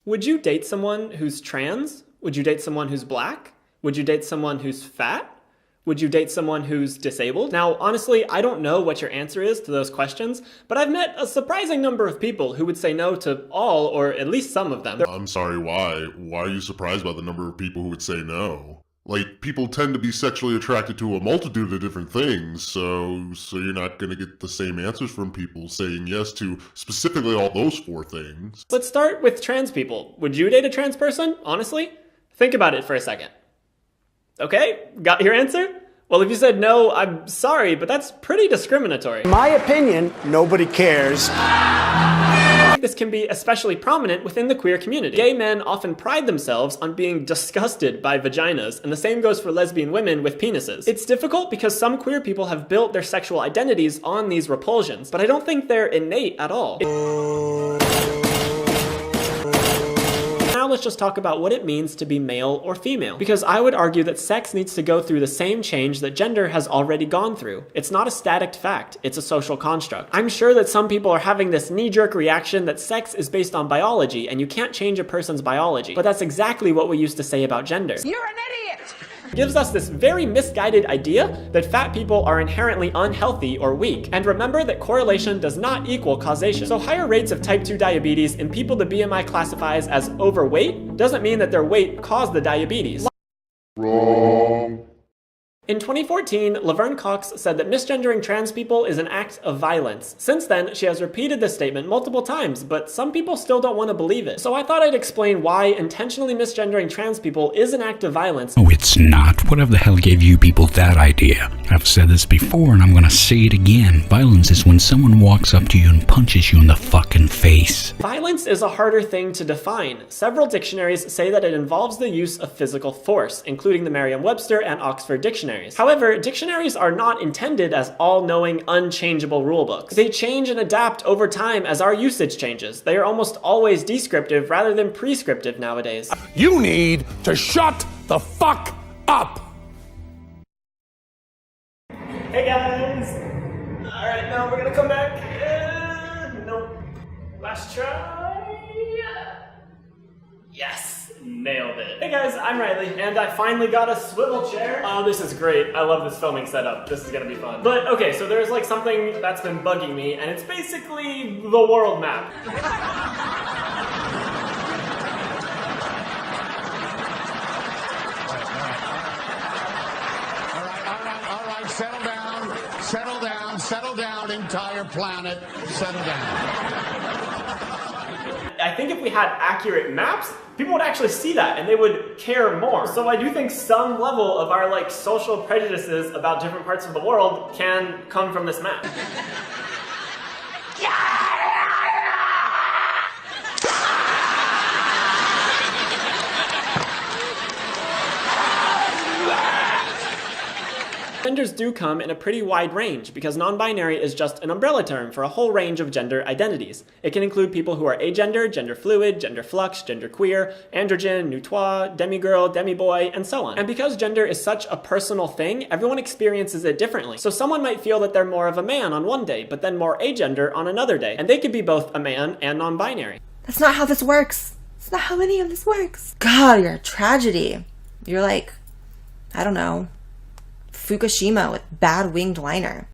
Would you date someone who's trans? Would you date someone who's black? Would you date someone who's fat? Would you date someone who's disabled? Now, honestly, I don't know what your answer is to those questions, but I've met a surprising number of people who would say no to all, or at least some of them. I'm sorry, why? Why are you surprised by the number of people who would say no? Like, people tend to be sexually attracted to a multitude of different things, so you're not gonna get the same answers from people saying yes to specifically all those four things. Let's start with trans people. Would you date a trans person, honestly? Think about it for a second. Okay, got your answer? Well, if you said no, I'm sorry, but that's pretty discriminatory. In my opinion, nobody cares. This can be especially prominent within the queer community. Gay men often pride themselves on being disgusted by vaginas, and the same goes for lesbian women with penises. It's difficult because some queer people have built their sexual identities on these repulsions, but I don't think they're innate at all. Now let's just talk about what it means to be male or female, because I would argue that sex needs to go through the same change that gender has already gone through. It's not a static fact, it's a social construct. I'm sure that some people are having this knee-jerk reaction that sex is based on biology and you can't change a person's biology, but that's exactly what we used to say about gender. You're an idiot! Gives us this very misguided idea that fat people are inherently unhealthy or weak. And remember that correlation does not equal causation. So higher rates of type 2 diabetes in people the BMI classifies as overweight doesn't mean that their weight caused the diabetes. Wrong. In 2014, Laverne Cox said that misgendering trans people is an act of violence. Since then, she has repeated this statement multiple times, but some people still don't want to believe it. So I thought I'd explain why intentionally misgendering trans people is an act of violence. Oh, it's not. Whatever the hell gave you people that idea? I've said this before and I'm gonna say it again. Violence is when someone walks up to you and punches you in the fucking face. Violence is a harder thing to define. Several dictionaries say that it involves the use of physical force, including the Merriam-Webster and Oxford dictionaries. However, dictionaries are not intended as all-knowing, unchangeable rulebooks. They change and adapt over time as our usage changes. They are almost always descriptive rather than prescriptive nowadays. You need to shut the fuck up! Hey guys! Alright, now we're gonna come back. Nope. Last try. Yes! Nailed it. Hey guys, I'm Riley, and I finally got a swivel chair. Oh, this is great. I love this filming setup. This is gonna be fun. But okay, so there's like something that's been bugging me, and it's basically the world map. All right, settle down, entire planet, settle down. I think if we had accurate maps, people would actually see that and they would care more. So I do think some level of our like social prejudices about different parts of the world can come from this map. Genders do come in a pretty wide range because non-binary is just an umbrella term for a whole range of gender identities. It can include people who are agender, gender fluid, gender flux, gender queer, androgen, nutois, demigirl, demiboy, and so on. And because gender is such a personal thing, everyone experiences it differently. So someone might feel that they're more of a man on one day, but then more agender on another day. And they could be both a man and non-binary. That's not how this works. That's not how any of this works. God, you're a tragedy. You're like, I don't know, Fukushima with bad winged liner.